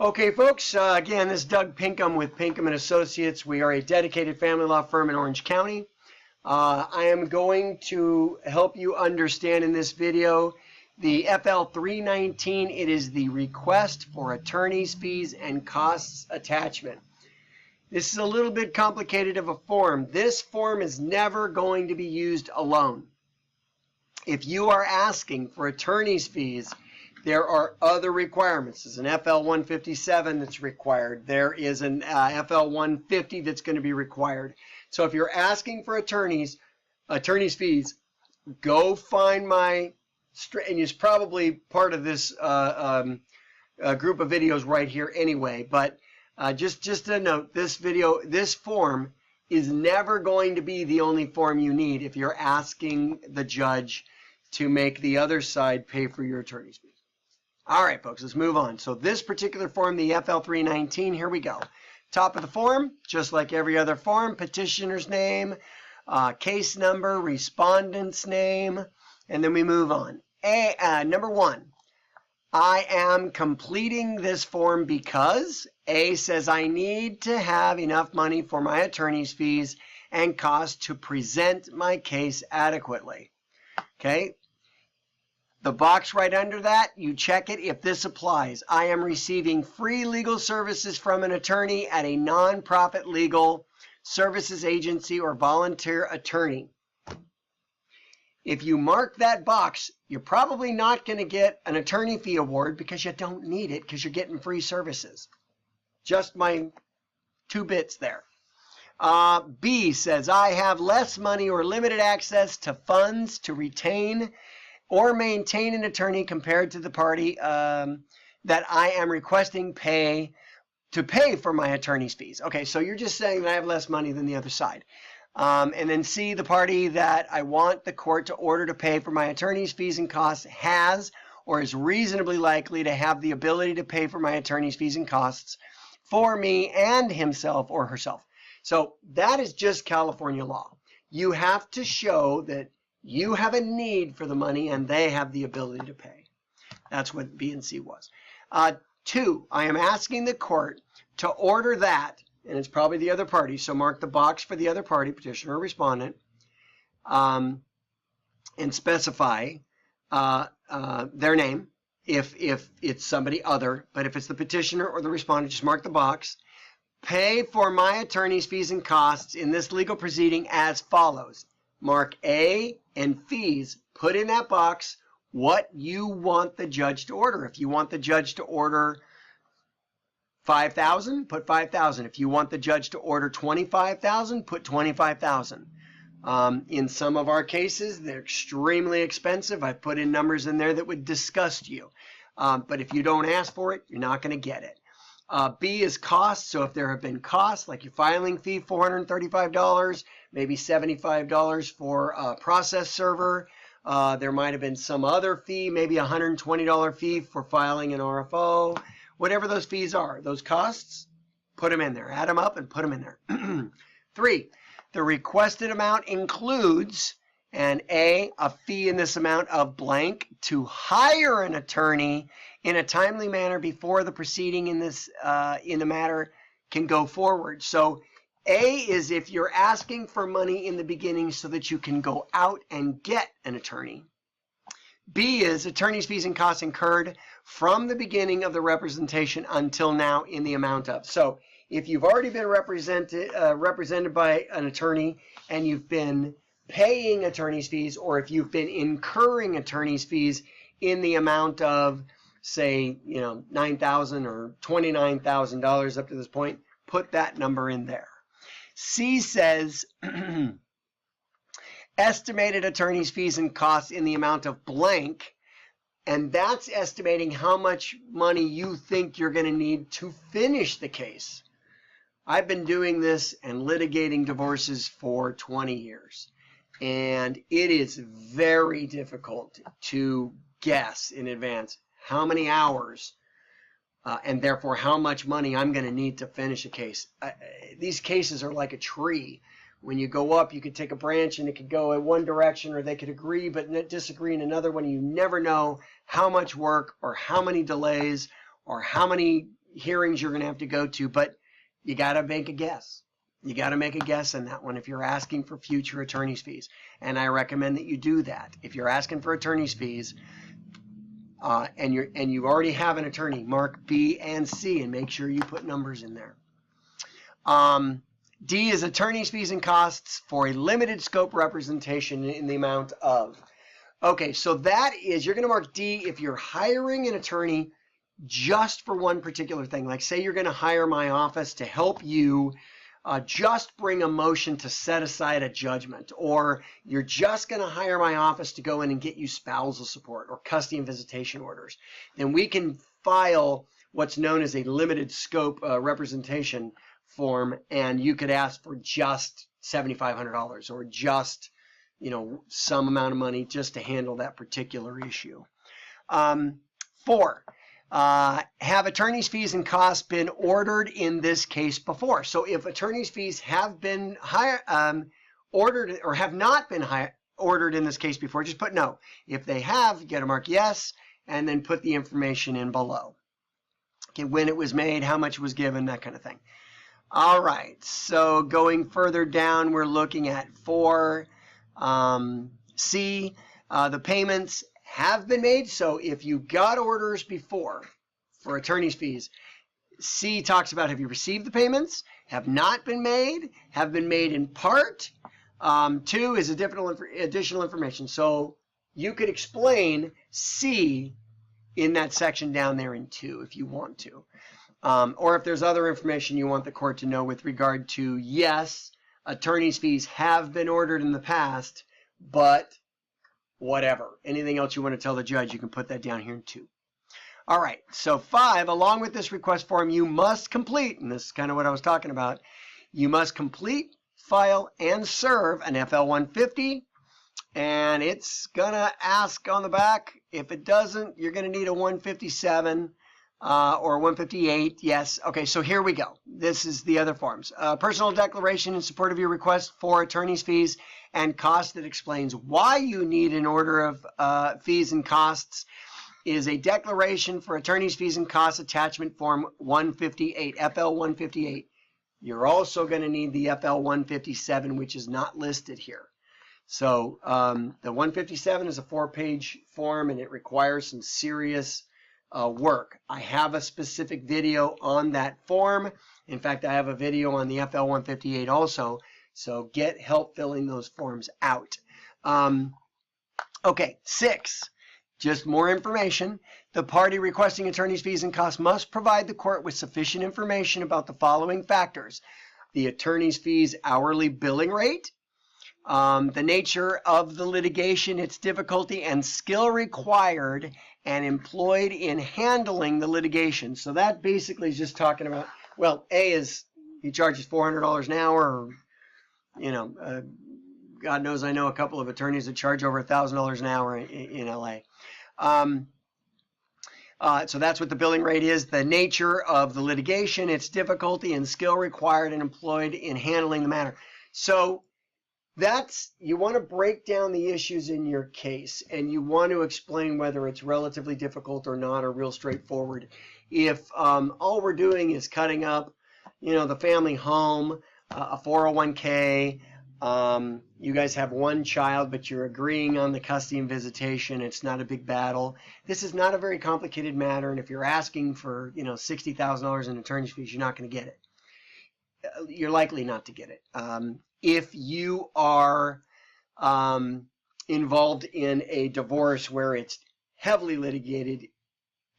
Okay, folks, again, this is Doug Pinkham with Pinkham and Associates. We are a dedicated family law firm in Orange County. I am going to help you understand in this video the FL 319. It is the request for attorney's fees and costs attachment. This is a little bit complicated of a form. This form is never going to be used alone. If you are asking for attorney's fees, there are other requirements. There's an FL 157 that's required. There is an FL 150 that's going to be required. So if you're asking for attorney's fees, go find my, and it's probably part of this group of videos right here anyway, but just a note, this form is never going to be the only form you need if you're asking the judge to make the other side pay for your attorney's fees. All right, folks, let's move on. So this particular form, the FL 319, here we go. Top of the form, just like every other form, petitioner's name, case number, respondent's name, and then we move on. Number one, I am completing this form because A says I need to have enough money for my attorney's fees and costs to present my case adequately. Okay. The box right under that, you check it if this applies. I am receiving free legal services from an attorney at a nonprofit legal services agency or volunteer attorney. If you mark that box, you're probably not going to get an attorney fee award because you don't need it because you're getting free services. Just my 2 bits there. B says I have less money or limited access to funds to retain or maintain an attorney compared to the party that I am requesting to pay for my attorney's fees. Okay, so you're just saying that I have less money than the other side. And then C, the party that I want the court to order to pay for my attorney's fees and costs has or is reasonably likely to have the ability to pay for my attorney's fees and costs for me and himself or herself. So that is just California law. You have to show that you have a need for the money and they have the ability to pay. That's what B and C was. 2, I am asking the court to order that, and it's probably the other party, so mark the box for the other party, petitioner or respondent, and specify their name if it's somebody other, but if it's the petitioner or the respondent, just mark the box. Pay for my attorney's fees and costs in this legal proceeding as follows. Mark A and fees, put in that box what you want the judge to order. If you want the judge to order $5,000, put $5,000. If you want the judge to order $25,000, put $25,000. In some of our cases, they're extremely expensive. I put in numbers in there that would disgust you. But if you don't ask for it, you're not going to get it. B is costs. So if there have been costs, like your filing fee, $435, maybe $75 for a process server. There might have been some other fee, maybe a $120 fee for filing an RFO. Whatever those fees are, those costs, put them in there. Add them up and put them in there. 3, the requested amount includes an A fee in this amount of blank to hire an attorney in a timely manner before the proceeding in the matter can go forward. So A is if you're asking for money in the beginning so that you can go out and get an attorney. B is attorney's fees and costs incurred from the beginning of the representation until now in the amount of. So if you've already been represented by an attorney and you've been paying attorney's fees, or if you've been incurring attorney's fees in the amount of, say, $9,000 or $29,000 up to this point, put that number in there. C says estimated attorney's fees and costs in the amount of blank, and that's estimating how much money you think you're going to need to finish the case. I've been doing this and litigating divorces for 20 years, and it is very difficult to guess in advance how many hours and therefore how much money I'm going to need to finish a case. These cases are like a tree. When you go up, you could take a branch and it could go in one direction, or they could agree but disagree in another one. You never know how much work or how many delays or how many hearings you're going to have to go to, but you got to make a guess. You got to make a guess in that one if you're asking for future attorney's fees. And I recommend that you do that. If you're asking for attorney's fees and you already have an attorney, mark B and C and make sure you put numbers in there. D is attorney's fees and costs for a limited scope representation in the amount of. Okay, so that is, you're going to mark D if you're hiring an attorney just for one particular thing. Like say you're going to hire my office to help you just bring a motion to set aside a judgment, or you're just going to hire my office to go in and get you spousal support or custody and visitation orders, then we can file what's known as a limited scope representation form, and you could ask for just $7,500 or just, some amount of money just to handle that particular issue. 4. Have attorney's fees and costs been ordered in this case before? So if attorney's fees have been ordered or have not been ordered in this case before, just put no. If they have, you got to mark yes, and then put the information in below. Okay, when it was made, how much was given, that kind of thing. All right, so going further down, we're looking at 4. C, the payments have been made. So if you got orders before for attorney's fees, C talks about have you received the payments, have not been made, have been made in part. 2 is additional information. So you could explain C in that section down there in 2 if you want to. Or if there's other information you want the court to know with regard to, yes, attorney's fees have been ordered in the past, but whatever. Anything else you want to tell the judge, you can put that down here in 2. All right, so 5, along with this request form, you must complete, and this is kind of what I was talking about, you must complete, file, and serve an FL-150, and it's going to ask on the back. If it doesn't, you're going to need a 157 or 158, yes. Okay, so here we go. This is the other forms. Personal declaration in support of your request for attorney's fees and costs that explains why you need an order of fees and costs is a declaration for attorney's fees and costs attachment form 158, FL 158. You're also going to need the FL 157, which is not listed here. So the 157 is a 4-page form, and it requires some serious work. I have a specific video on that form. In fact, I have a video on the FL 158 also. So get help filling those forms out. Okay, 6. Just more information. The party requesting attorney's fees and costs must provide the court with sufficient information about the following factors: the attorney's fees hourly billing rate, the nature of the litigation, its difficulty and skill required and employed in handling the litigation. So that basically is just talking about, well, A is he charges $400 an hour, or, God knows I know a couple of attorneys that charge over $1,000 an hour in LA. So that's what the billing rate is. The nature of the litigation, its difficulty and skill required and employed in handling the matter. So that's, you want to break down the issues in your case, and you want to explain whether it's relatively difficult or not, or real straightforward. If all we're doing is cutting up, the family home, a 401k, you guys have one child, but you're agreeing on the custody and visitation, it's not a big battle. This is not a very complicated matter, and if you're asking for, $60,000 in attorney's fees, you're not going to get it. You're likely not to get it. If you are involved in a divorce where it's heavily litigated,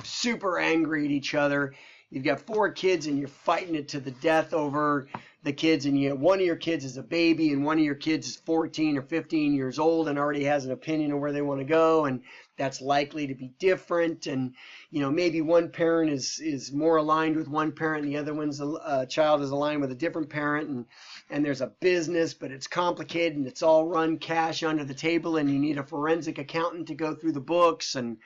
super angry at each other, you've got 4 kids and you're fighting it to the death over the kids, and one of your kids is a baby and one of your kids is 14 or 15 years old and already has an opinion of where they want to go, and that's likely to be different, and maybe one parent is more aligned with one parent and the other one's child is aligned with a different parent, and there's a business, but it's complicated and it's all run cash under the table, and you need a forensic accountant to go through the books, and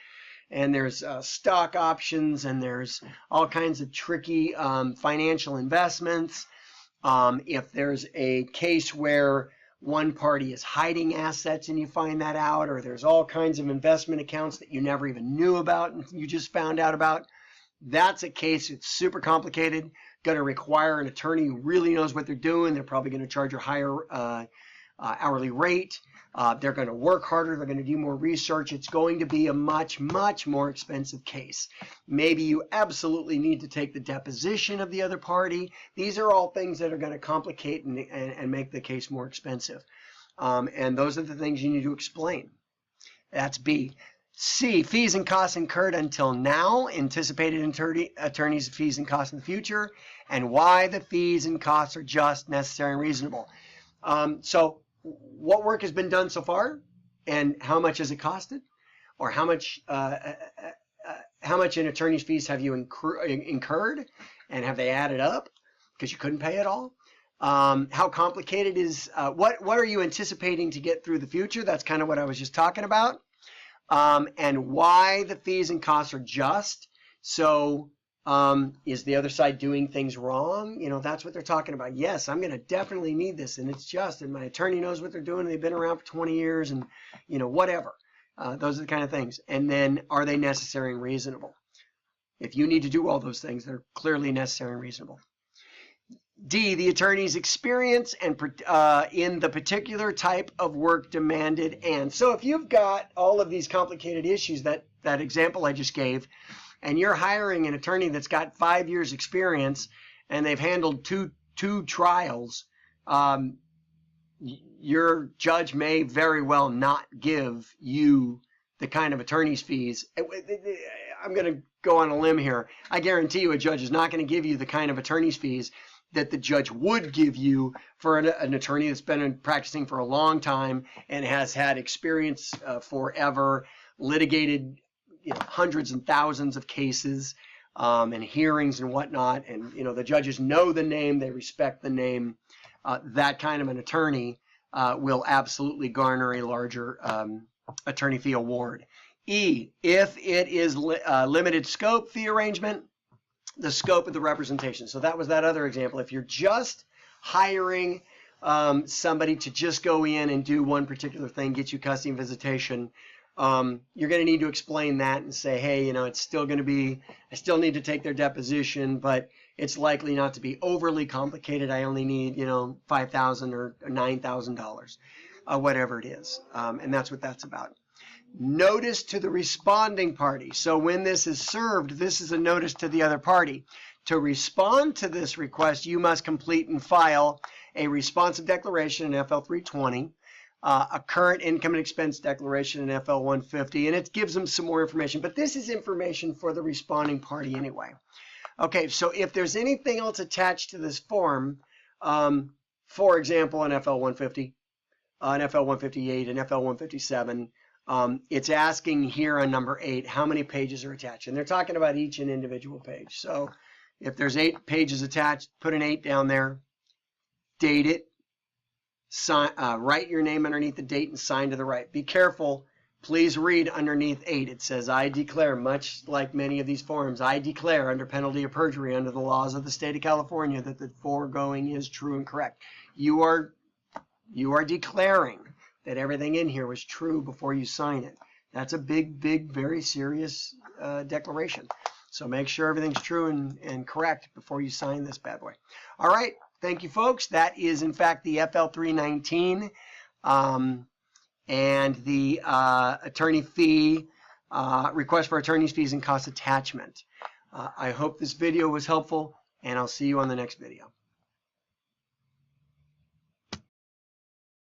there's stock options, and there's all kinds of tricky financial investments. If there's a case where one party is hiding assets and you find that out, or there's all kinds of investment accounts that you never even knew about and you just found out about, That's a case that's super complicated, going to require an attorney who really knows what they're doing. They're probably going to charge a higher hourly rate. They're going to work harder. They're going to do more research. It's going to be a much, much more expensive case. Maybe you absolutely need to take the deposition of the other party. These are all things that are going to complicate and make the case more expensive. And those are the things you need to explain. That's B. C, fees and costs incurred until now, anticipated attorneys' fees and costs in the future, and why the fees and costs are just, necessary, and reasonable. So what work has been done so far, and how much has it costed, or how much in attorney's fees have you incurred, and have they added up because you couldn't pay it all? How complicated is what are you anticipating to get through the future? That's kind of what I was just talking about. And why the fees and costs are just. So is the other side doing things wrong? You know, that's what they're talking about. Yes, I'm going to definitely need this, and it's just, and my attorney knows what they're doing, and they've been around for 20 years, and, you know, whatever. Those are the kind of things. And then, are they necessary and reasonable? If you need to do all those things, they're clearly necessary and reasonable. D, the attorney's experience and in the particular type of work demanded. And so if you've got all of these complicated issues, that example I just gave, and you're hiring an attorney that's got 5 years experience and they've handled two trials, your judge may very well not give you the kind of attorney's fees. I'm going to go on a limb here. I guarantee you a judge is not going to give you the kind of attorney's fees that the judge would give you for an attorney that's been practicing for a long time and has had experience forever, litigated, you know, hundreds and thousands of cases and hearings and whatnot. And, you know, the judges know the name, they respect the name. That kind of an attorney will absolutely garner a larger attorney fee award. E, if it is limited scope fee arrangement, the scope of the representation. So that was that other example. If you're just hiring somebody to just go in and do one particular thing, get you custody and visitation, you're going to need to explain that and say, hey, you know, it's still going to be, I still need to take their deposition, but it's likely not to be overly complicated. I only need, you know, $5,000 or $9,000, whatever it is. And that's what that's about. Notice to the responding party. So when this is served, this is a notice to the other party. To respond to this request, you must complete and file a responsive declaration in FL 320, a current income and expense declaration in FL 150, and it gives them some more information. But this is information for the responding party anyway. Okay, so if there's anything else attached to this form, for example, in FL 150, in FL 158, and FL 157, it's asking here on number 8 how many pages are attached, and they're talking about each and individual page. So if there's 8 pages attached, put an 8 down there, date it, sign, write your name underneath the date and sign to the right. Be careful, please read underneath 8. It says, I declare, much like many of these forms, I declare under penalty of perjury under the laws of the state of California that the foregoing is true and correct. You are declaring that everything in here was true before you sign it. That's a big, big, very serious declaration. So make sure everything's true and correct before you sign this bad boy. All right, thank you, folks. That is, in fact, the FL 319 and the attorney fee, request for attorney's fees and cost attachment. I hope this video was helpful, and I'll see you on the next video.